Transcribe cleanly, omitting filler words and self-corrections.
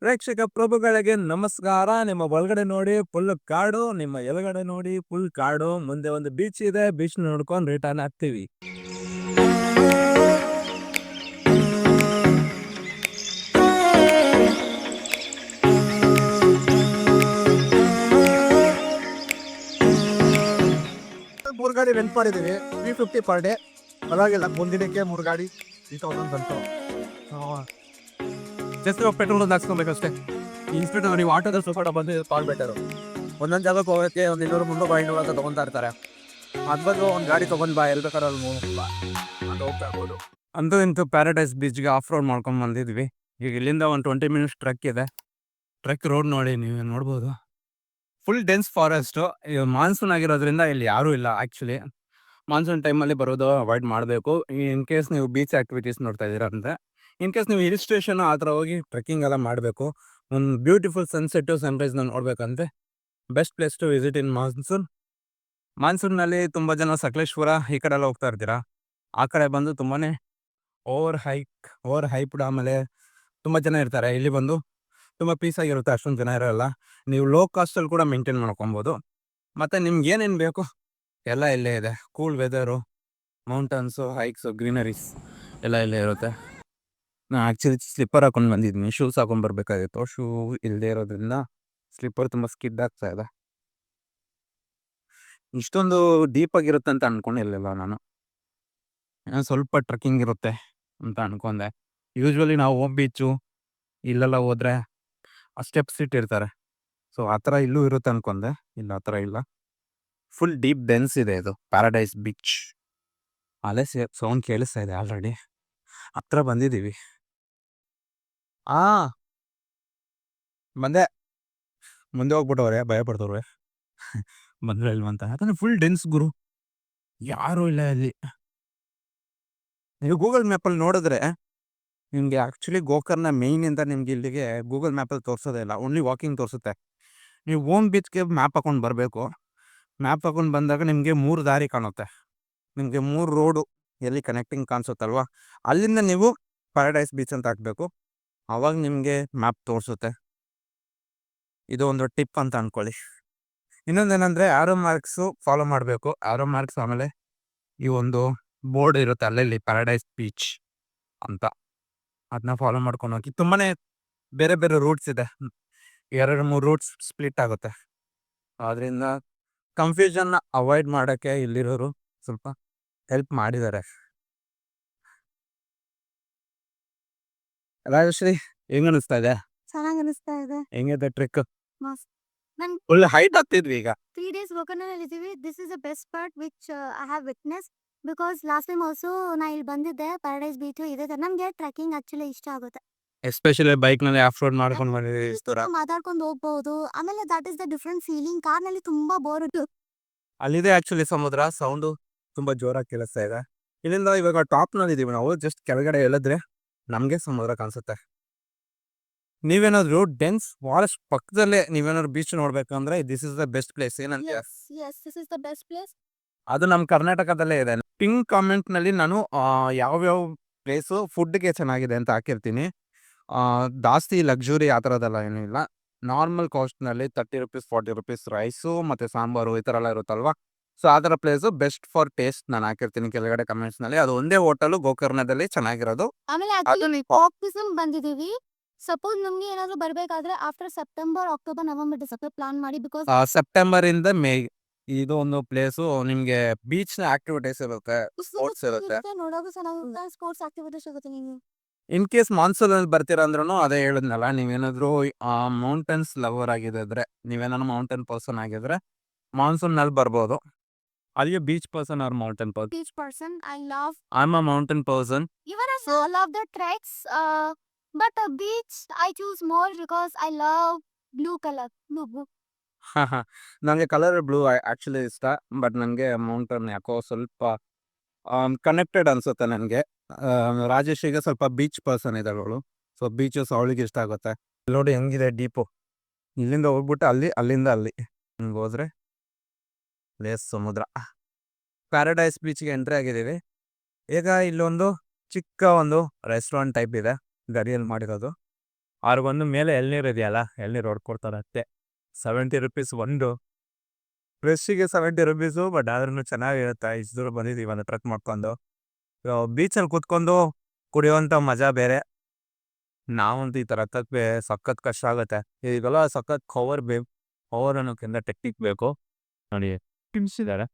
ಪ್ರೇಕ್ಷಕ ಪ್ರಭುಗಳಿಗೆ ನಮಸ್ಕಾರ. ನಿಮ್ಮ ಒಳಗಡೆ ನೋಡಿ ಫುಲ್ ಕಾಡು, ನಿಮ್ಮ ಎಳಗಡೆ ನೋಡಿ ಫುಲ್ ಕಾಡು. ಮುಂದೆ ಒಂದು ಬೀಚ್ ಇದೆ, ಬೀಚ್ ನೋಡ್ಕೊಂಡು ರಿಟರ್ನ್ ಆಗ್ತೀವಿ. ಮೂರು ಗಾಡಿ ರೆಂಟ್ ಮಾಡಿದೀವಿ, 350 ಪರ್ ಡೇ. ಪರವಾಗಿಲ್ಲ, ಒಂದಿನಕ್ಕೆ 3 ಗಾಡಿ 3000 ಬಂತು. ಜಸ್ಟ್ ಪೆಟ್ರೋಲ್ ಒಂದು ಹಾಕ್ಸ್ಕೊಬೇಕಷ್ಟೇ. ಇನ್ಸ್ಟೆಂಟ್ ನೀವು ಆಟೋದಲ್ಲಿ ಸ್ವಲ್ಪ ಬಂದು ಕಾಲ್ ಬೆಟರು. ಒಂದೊಂದು ಜಾಗಕ್ಕೆ ಹೋಗೋಕ್ಕೆ ಒಂದು 200-300 ಅಂತ ತೊಗೊತಾ ಇರ್ತಾರೆ. ಅದು ಬಂದು ಒಂದು ಗಾಡಿ ತೊಗೊಂಡು ಬಾ, ಎಲ್ಲಿ ಬೇಕಾದ್ರೆ ಅದು ಹೋಗ್ತಾ ಇರ್ಬೋದು. ಅಂತೂ ಇಂತೂ ಪ್ಯಾರಡೈಸ್ ಬೀಚ್ಗೆ ಆಫ್ ರೋಡ್ ಮಾಡ್ಕೊಂಡು ಬಂದಿದ್ವಿ. ಈಗ ಇಲ್ಲಿಂದ ಒಂದು 20 ಮಿನಿಟ್ಸ್ ಟ್ರಕ್ ಇದೆ. ಟ್ರಕ್ ರೋಡ್ ನೋಡಿ, ನೀವು ನೋಡ್ಬೋದು ಫುಲ್ ಡೆನ್ಸ್ ಫಾರೆಸ್ಟು. ಮಾನ್ಸೂನ್ ಆಗಿರೋದ್ರಿಂದ ಇಲ್ಲಿ ಯಾರೂ ಇಲ್ಲ. ಆ್ಯಕ್ಚುಲಿ ಮಾನ್ಸೂನ್ ಟೈಮಲ್ಲಿ ಬರೋದು ಅವಾಯ್ಡ್ ಮಾಡಬೇಕು. ಇನ್ ಕೇಸ್ ನೀವು ಬೀಚ್ ಆ್ಯಕ್ಟಿವಿಟೀಸ್ ನೋಡ್ತಾ ಇದ್ದೀರಾ ಅಂದರೆ, ಇನ್ ಕೇಸ್ ನೀವು ಹಿಲ್ ಸ್ಟೇಷನ್ ಆ ಥರ ಹೋಗಿ ಟ್ರೆಕ್ಕಿಂಗ್ ಎಲ್ಲ ಮಾಡಬೇಕು, ಒಂದು ಬ್ಯೂಟಿಫುಲ್ ಸನ್ಸೆಟ್ಟು ಸನ್ರೈಸ್ನ ನೋಡ್ಬೇಕಂದ್ರೆ best place to visit in monsoon. ಮಾನ್ಸೂನ್ನಲ್ಲಿ ತುಂಬ ಜನ ಸಕಲೇಶ್ವರ ಈ ಕಡೆ ಎಲ್ಲ ಹೋಗ್ತಾ ಇರ್ತೀರಾ. ಆ ಕಡೆ ಬಂದು ತುಂಬಾ ಓವರ್ ಹೈಪ್ಡ್, ಆಮೇಲೆ ತುಂಬ ಜನ ಇರ್ತಾರೆ. ಇಲ್ಲಿ ಬಂದು ತುಂಬ ಪೀಸಾಗಿರುತ್ತೆ, ಅಷ್ಟೊಂದು ಜನ ಇರೋಲ್ಲ. ನೀವು ಲೋ ಕಾಸ್ಟಲ್ಲಿ ಕೂಡ ಮೇಂಟೈನ್ ಮಾಡ್ಕೊಬೋದು. ಮತ್ತು ನಿಮ್ಗೆ ಏನೇನು ಬೇಕು ಎಲ್ಲ ಇಲ್ಲೇ ಇದೆ. ಕೂಲ್ ವೆದರು, ಮೌಂಟನ್ಸು, ಹೈಕ್ಸು, ಗ್ರೀನರೀಸ್ ಎಲ್ಲ ಇಲ್ಲೇ ಇರುತ್ತೆ. ನಾನು ಆ್ಯಕ್ಚುಲಿ ಸ್ಲಿಪ್ಪರ್ ಹಾಕೊಂಡು ಬಂದಿದ್ದೀನಿ, ಶೂಸ್ ಹಾಕೊಂಡು ಬರಬೇಕಾಗಿತ್ತು. ಶೂ ಇಲ್ಲದೆ ಇರೋದ್ರಿಂದ ಸ್ಲಿಪ್ಪರ್ ತುಂಬ ಸ್ಕಿಡ್ ಆಗ್ತಾ ಇದೆ. ಇಷ್ಟೊಂದು ಡೀಪಾಗಿರುತ್ತೆ ಅಂತ ಅಂದ್ಕೊಂಡಿರಲಿಲ್ಲ ನಾನು. ಸ್ವಲ್ಪ ಟ್ರೆಕ್ಕಿಂಗ್ ಇರುತ್ತೆ ಅಂತ ಅಂದ್ಕೊಂಡೆ. ಯೂಶ್ವಲಿ ನಾವು ಹೋಮ್ ಬೀಚು ಇಲ್ಲೆಲ್ಲ ಹೋದರೆ ಆ ಸ್ಟೆಪ್ಸ್ ಇಟ್ಟಿರ್ತಾರೆ, ಸೊ ಆ ಥರ ಇಲ್ಲೂ ಇರುತ್ತೆ ಅಂದ್ಕೊಂಡೆ. ಇಲ್ಲ, ಆ ಥರ ಇಲ್ಲ. ಫುಲ್ ಡೀಪ್ ಡೆನ್ಸ್ ಇದೆ ಇದು ಪ್ಯಾರಡೈಸ್ ಬೀಚ್. ಅಲ್ಲೇ ಸೌಂಡ್ ಕೇಳಿಸ್ತಾ ಇದೆ ಆಲ್ರೆಡಿ. ಹತ್ರ ಬಂದಿದ್ದೀವಿ. ಬಂದೆ. ಮುಂದೆ ಹೋಗ್ಬಿಟ್ಟವ್ರೆ, ಭಯ ಪಡ್ತವ್ರೆ ಬಂದ್ರೆ ಇಲ್ವಂತ. ಯಾಕಂದ್ರೆ ಫುಲ್ ಡೆನ್ಸ್ ಗುರು, ಯಾರೂ ಇಲ್ಲ ಇಲ್ಲಿ. ನೀವು ಗೂಗಲ್ ಮ್ಯಾಪಲ್ಲಿ ನೋಡಿದ್ರೆ ನಿಮಗೆ ಆ್ಯಕ್ಚುಲಿ ಗೋಕರ್ಣ ಮೇಯ್ನಿಂದ ನಿಮ್ಗೆ ಇಲ್ಲಿಗೆ ಗೂಗಲ್ ಮ್ಯಾಪಲ್ಲಿ ತೋರಿಸೋದೇ ಇಲ್ಲ, ಓನ್ಲಿ ವಾಕಿಂಗ್ ತೋರಿಸುತ್ತೆ. ನೀವು ಓಮ್ ಬೀಚ್ಗೆ ಮ್ಯಾಪ್ ಹಾಕೊಂಡು ಬರಬೇಕು. ಮ್ಯಾಪ್ ಹಾಕೊಂಡು ಬಂದಾಗ ನಿಮಗೆ 3 ದಾರಿ ಕಾಣುತ್ತೆ. ನಿಮಗೆ 3 ರೋಡು ಎಲ್ಲಿ ಕನೆಕ್ಟಿಂಗ್ ಕಾಣಿಸುತ್ತಲ್ವ, ಅಲ್ಲಿಂದ ನೀವು ಪ್ಯಾರಡೈಸ್ ಬೀಚ್ ಅಂತ ಹಾಕಬೇಕು. ಆವಾಗ ನಿಮಗೆ ಮ್ಯಾಪ್ ತೋರಿಸುತ್ತೆ. ಇದು ಒಂದು ಟಿಪ್ ಅಂತ ಅಂದ್ಕೊಳ್ಳಿ. ಇನ್ನೊಂದೇನೆಂದರೆ ಆರೋ ಮಾರ್ಕ್ಸು ಫಾಲೋ ಮಾಡಬೇಕು. ಆರೋ ಮಾರ್ಕ್ಸ್, ಆಮೇಲೆ ಈ ಒಂದು ಬೋರ್ಡ್ ಇರುತ್ತೆ ಅಲ್ಲಲ್ಲಿ ಪ್ಯಾರಡೈಸ್ ಬೀಚ್ ಅಂತ, ಅದನ್ನ ಫಾಲೋ ಮಾಡ್ಕೊಂಡು ಹೋಗಿ. ತುಂಬಾ ಬೇರೆ ಬೇರೆ ರೂಟ್ಸ್ ಇದೆ, 2-3 ರೂಟ್ಸ್ ಸ್ಪ್ಲಿಟ್ ಆಗುತ್ತೆ. ಆದ್ದರಿಂದ ಕನ್ಫ್ಯೂಷನ್ನ ಅವಾಯ್ಡ್ ಮಾಡೋಕ್ಕೆ ಇಲ್ಲಿರೋರು ಸ್ವಲ್ಪ ಹೆಲ್ಪ್ ಮಾಡಿದ್ದಾರೆ. ರಾಜಶ್ರೀ, ಹೆಂಗ ಅನಿಸ್ತಾ ಇದೆ? ಚೆನ್ನಾಗಿ ಅನಿಸ್ತಾ ಇದೆ. ಹೆಂಗಿದೆ ಟ್ರಿಕ್? ಮಸ್ತ್. ನನ್ ಫುಲ್ ಹೈಟ್ ಆಗ್ತಿದ್ವಿ ಈಗ. 3 days ಗೋಕರ್ಣದಲ್ಲಿ ಇದ್ದೀವಿ. This is the best part which I have witness, because last time also ನಾ ಇಲ್ಲಿ ಬಂದಿದ್ದೆ. ಪ್ಯಾರಡೈಸ್ ಬೀಚ್ ಇದೆ. ನಮಗೆ ಟ್ರೆಕ್ಕಿಂಗ್ ಆಕ್ಚುಲಿ ಇಷ್ಟ ಆಗುತ್ತೆ. ಎಸ್ಪೆಷಲಿ ಬೈಕ್ನಲ್ಲಿ ಆಫ್ ರೋಡ್ ಮಾಡ್ಕೊಂಡು ಬಂದಿದ್ದೀವಿ ಇಷ್ಟು ದೂರ. ಮಾತಾಡ್ಕೊಂಡು ಹೋಗ್ಬಹುದು. ಆಮೇಲೆ that is the different feeling. ಕಾರ್ನಲ್ಲಿ ತುಂಬಾ ಬೋರ್ ಇತ್ತು. ಅಲ್ಲಿದೆ ಆ್ಯಕ್ಚುಲಿ ಸಮುದ್ರ. ಸೌಂಡು ತುಂಬ ಜೋರಾಗಿ ಕೇಳಿಸ್ತಾ ಇದೆ. ಇಲ್ಲಿಂದ ಇವಾಗ ಟಾಪ್ನಲ್ಲಿ ಇದ್ದೀವಿ ನಾವು. ಜಸ್ಟ್ ಕೆಳಗಡೆ ಇಳಿದ್ರೆ ನಮಗೆ ಸಮುದ್ರ ಕಾಣಿಸುತ್ತೆ. ನೀವೇನಾದ್ರು ಡೆನ್ಸ್ ಫಾರೆಸ್ಟ್ ಪಕ್ಕದಲ್ಲೇ ನೀವೇನಾದ್ರು ಬೀಚ್ ನೋಡ್ಬೇಕಂದ್ರೆ this is the best place. ಏನಂತ? Yes, this is the best place. ಅದು ನಮ್ಮ ಕರ್ನಾಟಕದಲ್ಲೇ ಇದೆ. ಪಿಂಕ್ ಕಾಮೆಂಟ್ನಲ್ಲಿ ನಾನು ಯಾವ್ಯಾವ ಪ್ಲೇಸು ಫುಡ್ಗೆ ಚೆನ್ನಾಗಿದೆ ಅಂತ ಹಾಕಿರ್ತೀನಿ. ಜಾಸ್ತಿ ಲಕ್ಸುರಿ ಆ ಥರದ್ದೆಲ್ಲ ಏನೂ ಇಲ್ಲ. ನಾರ್ಮಲ್ ಕಾಸ್ಟ್ನಲ್ಲಿ 30 ರುಪೀಸ್ 40 ರುಪೀಸ್ ರೈಸು ಮತ್ತು ಸಾಂಬಾರು ಈ ಥರ ಎಲ್ಲ ಇರುತ್ತಲ್ವ. ಸೊ ಆ ಥರ ಪ್ಲೇಸು ಬೆಸ್ಟ್ ಫಾರ್ ಟೇಸ್ಟ್ ನಾನು ಹಾಕಿರ್ತೀನಿ ಕೆಳಗಡೆ ಕಮೆಂಟ್ಸ್ನಲ್ಲಿ. ಅದು ಒಂದೇ ಹೋಟೆಲು ಗೋಕರ್ಣದಲ್ಲಿ ಚೆನ್ನಾಗಿರೋದು. ಆಮೇಲೆ ಆಕ್ಚುಲಿ ಆಫೀಸಮ್ ಬಂದಿದ್ದೀವಿ. ಸಪೋಸ್ ನಮ್ಗೆ ಏನಾದ್ರು ಬರ್ಬೇಕಾದ್ರೆ after September, October, November, December plan ಮಾಡಿ. ಬಿಕಾಸ್ ಸೆಪ್ಟೆಂಬರಿಂದ ಮೇ ಇದು ಒಂದು ಪ್ಲೇಸು ನಿಮಗೆ ಬೀಚ್ ಆಕ್ಟಿವಿಟೀಸ್ ಇರುತ್ತೆ, ಸ್ಪೋರ್ಟ್ಸ್ ಇರುತ್ತೆ. ನೋಡೋದು ಚೆನ್ನಾಗಿರುತ್ತೆ. ಸ್ಪೋರ್ಟ್ಸ್ ಆಕ್ಟಿವಿಟೀಸ್ ಆಗುತ್ತೆ. ನೀವು ಇನ್ ಕೇಸ್ ಮಾನ್ಸೂನಲ್ಲಿ ಬರ್ತೀರಾ ಅಂದ್ರೂ ಅದೇ ಹೇಳಿದ್ನಲ್ಲ, ನೀವೇನಾದರೂ ಮೌಂಟನ್ಸ್ ಲವರ್ ಆಗಿದ್ರೆ, ನೀವೇನಾದ್ರು ಮೌಂಟೇನ್ ಪರ್ಸನ್ ಆಗಿದ್ರೆ ಮಾನ್ಸೂನ್ನಲ್ಲಿ ಬರ್ಬೋದು. ಅಲ್ಲಿ beach person or mountain person? beach person. I love, I am a mountain person. even I love the treks. But a beach I choose more because I love blue color. Blue. ನನಗೆ colour blue actually ಇಷ್ಟ, but ನನಗೆ mountain ಯಾಕೋ ಸ್ವಲ್ಪ connected ಅನಿಸುತ್ತೆ ನನಗೆ. ರಾಜೇಶಿಗೆ ಸ್ವಲ್ಪ beach person ಇದ್ದಾಳೆ ಅವಳು, ಸೊ ಬೀಚಸ್ ಅವಳಿಗೆ ಇಷ್ಟ ಆಗುತ್ತೆ. ನೋಡಿ ಹೆಂಗಿದೆ ಡೀಪು. ಇಲ್ಲಿಂದ ಹೋಗ್ಬಿಟ್ಟು ಅಲ್ಲಿಂದ ಅಲ್ಲಿ ಹಿಂಗೆ ಹೋದರೆ ಪ್ಲೇಸ್ ಸಮುದ್ರ. ಪ್ಯಾರಡೈಸ್ ಬೀಚ್ಗೆ ಎಂಟ್ರಿ ಆಗಿದ್ದೀವಿ. ಈಗ ಇಲ್ಲೊಂದು ಚಿಕ್ಕ ಒಂದು ರೆಸ್ಟೋರೆಂಟ್ ಟೈಪ್ ಇದೆ, ಗರಿಯಲ್ಲಿ ಮಾಡಿರೋದು. ಅವ್ರಿಗೊಂದು ಮೇಲೆ ಎಳ್ನೀರು ಇದೆಯಲ್ಲ, ಎಳ್ನೀರು ಹೊಡ್ಕೊಡ್ತಾರೆ ಅಷ್ಟೇ. 70 ರುಪೀಸ್ ಒಂದು. ಫ್ರೆಶ್ಶಿಗೆ 70 ರುಪೀಸು, ಬಟ್ ಆದ್ರೂ ಚೆನ್ನಾಗಿರುತ್ತೆ. ಇಷ್ಟು ದೂರ ಬಂದಿದ್ದೀವಲ್ಲ ಟ್ರಕ್ ಮಾಡ್ಕೊಂಡು. ಬೀಚಲ್ಲಿ ಕೂತ್ಕೊಂಡು ಕುಡಿಯೋವಂಥ ಮಜಾ ಬೇರೆ. ನಾವಂತೂ ಈ ಥರ ಹತ್ತಕ್ಕೆ ಸಖತ್ ಕಷ್ಟ ಆಗುತ್ತೆ. ಈಗೆಲ್ಲ ಸಖತ್ ಪವರ್ ಅನ್ನೋಕ್ಕಿಂತ ಟೆಕ್ನಿಕ್ ಬೇಕು. ನೋಡಿ, ಟಿಮ್ಸಿದ್ದಾರೆ.